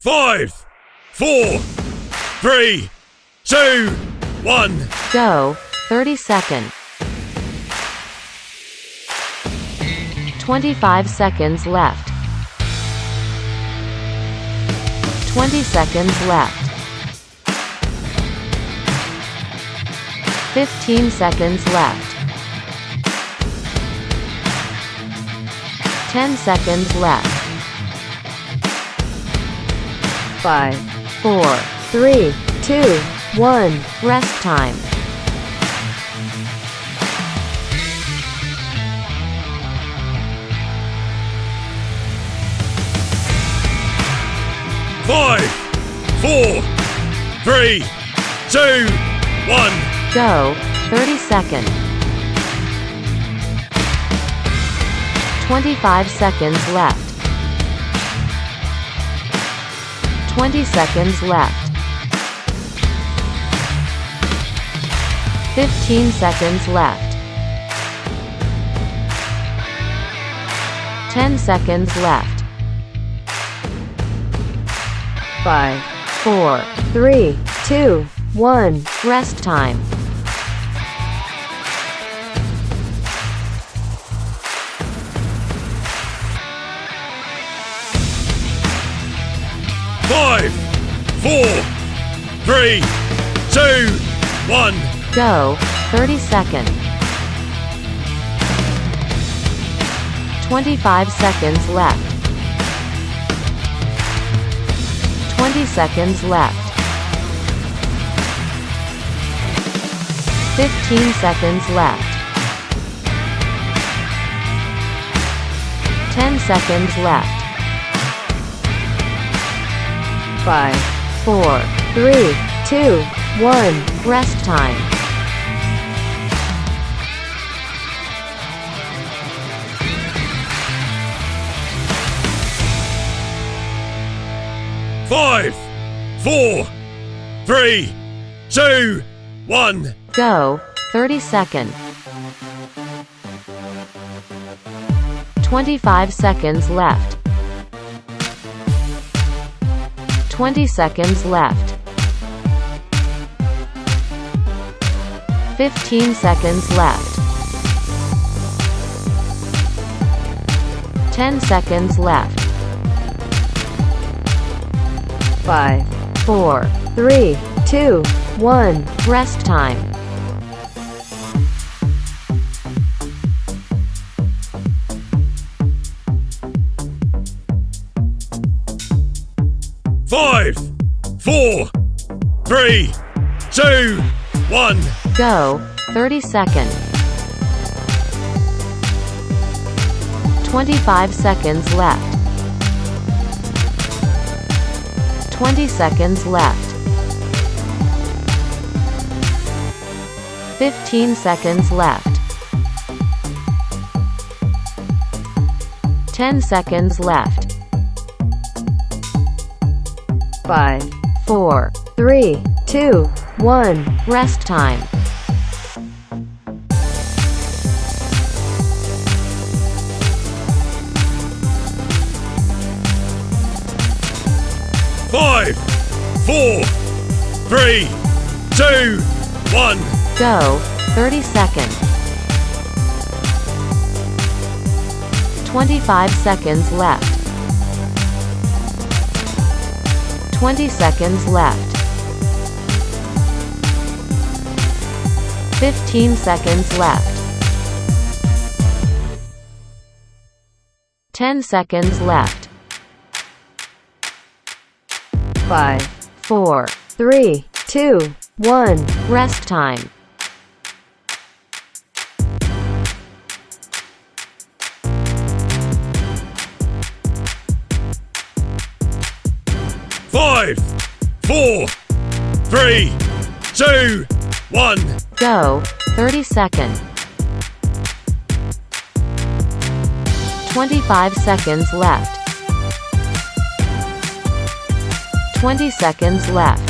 5, 4, 3, 2, 1. Go. 30 seconds. 25 seconds left. 20 seconds left. 15 seconds left. 10 seconds left. 5, 4, 3, 2, 1. Rest time. 5, 4, 3, 2, 1. Go. 30 seconds. 25 seconds left. 20 seconds left. 15 seconds left. 10 seconds left. 5, 4, 3, 2, 1. Rest time. 5, 4, 3, 2, 1. Go. 30 seconds. 25 seconds left. 20 seconds left. 15 seconds left. 10 seconds left. 5, 4, 3, 2, 1. Rest time. 5, 4, 3, 2, 1. Go. 30 seconds. 25 seconds left. 20 seconds left. 15 seconds left. 10 seconds left. 5, 4, 3, 2, 1. Rest time. 5, 4, 3, 2, 1. Go. 30 seconds. 25 seconds left. 20 seconds left. 15 seconds left. 10 seconds left. 5, 4, 3, 2, 1. Rest time. 5, 4, 3, 2, 1. Go. 30 seconds. 25 seconds left. 20 seconds left. 15 seconds left. 10 seconds left. 5, 4, 3, 2, 1. Rest time. 5, 4, 3, 2, 1. Go. 30 seconds. 25 seconds left. 20 seconds left.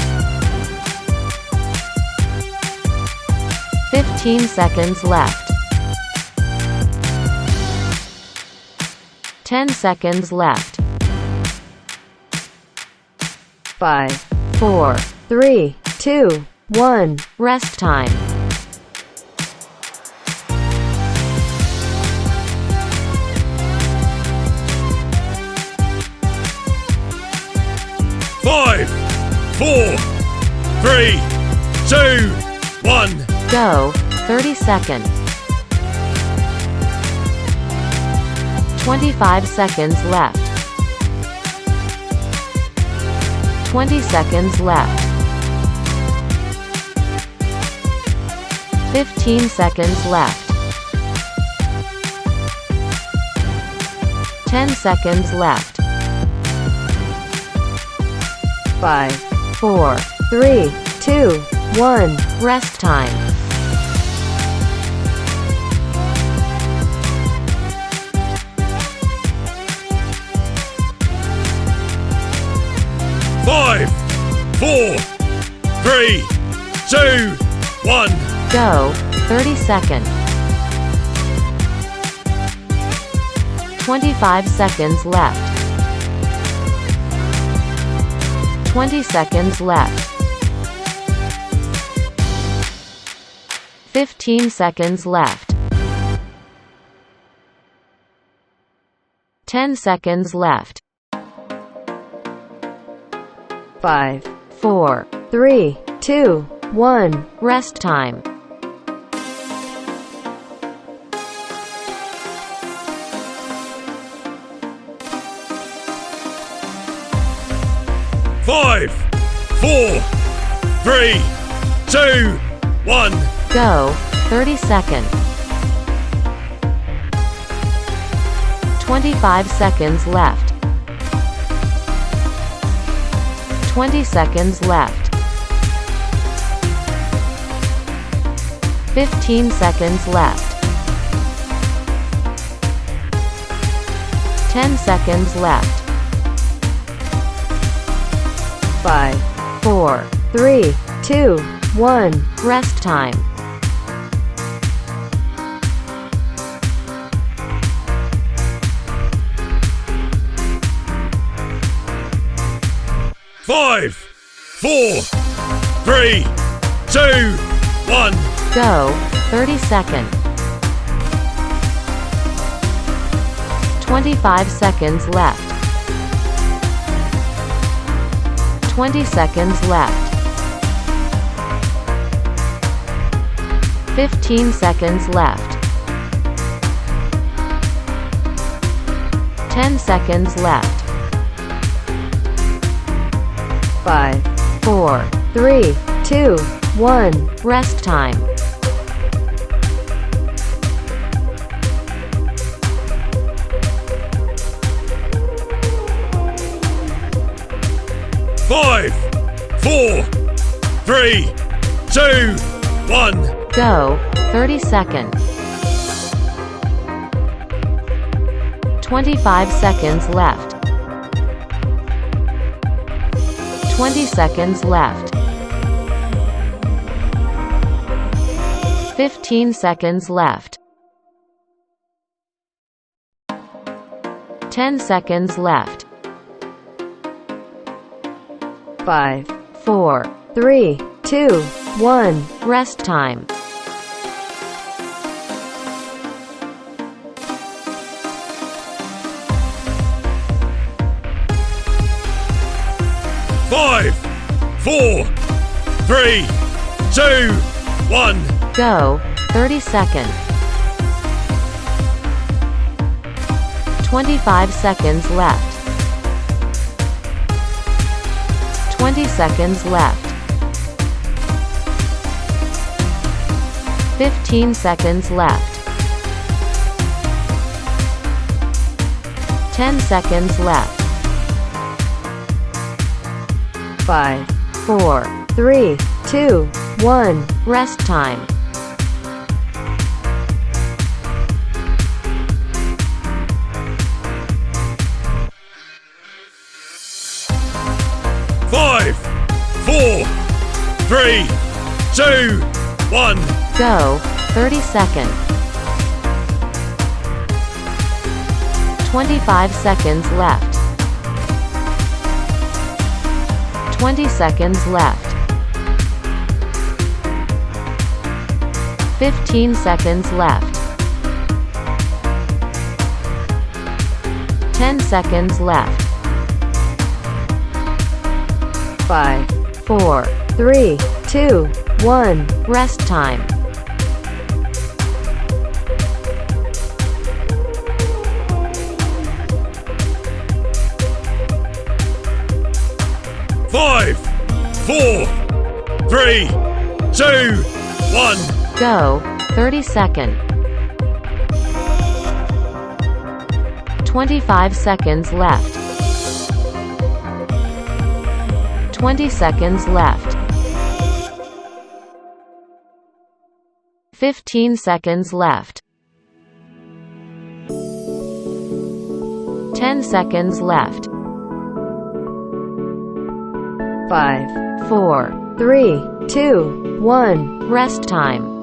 15 seconds left. 10 seconds left. 5, 4, 3, 2, 1. Rest time. 5, 4, 3, 2, 1. Go. 30 seconds. 25 seconds left. 20 seconds left. 15 seconds left. 10 seconds left. 5, 4, 3, 2, 1. Rest time. 5, 4, 3, 2, 1. Go. 30 seconds. 25 seconds left. 20 seconds left. 15 seconds left. 10 seconds left. 5, 4, 3, 2, 1. Rest time. 5, 4, 3, 2, 1. Go. 30 seconds. 25 seconds left. 20 seconds left. 15 seconds left. 10 seconds left. 5, 4, 3, 2, 1. Rest time. 5, 4, 3, 2, 1. Go. 30 seconds. 25 seconds left. 20 seconds left. 15 seconds left. 10 seconds left. 5, 4, 3, 2, 1. Rest time. 5, 4, 3, 2, 1. Go. 30 seconds. 25 seconds left. 20 seconds left. 15 seconds left. 10 seconds left. 5, 4, 3, 2, 1. Rest time. 5, 4, 3, 2, 1. Go. 30 seconds. 25 seconds left. 20 seconds left. 15 seconds left. 10 seconds left. 5, 4, 3, 2, 1. Rest time. 5, 4, 3, 2, 1. Go. 30 seconds. 25 seconds left. 20 seconds left. 15 seconds left. 10 seconds left. 5, 4, 3, 2, 1. Rest time. 5, 4, 3, 2, 1. Go. 30 second. 25 seconds left. 20 seconds left. 15 seconds left. 10 seconds left. 5, 4, 3, 2, 1. Rest time.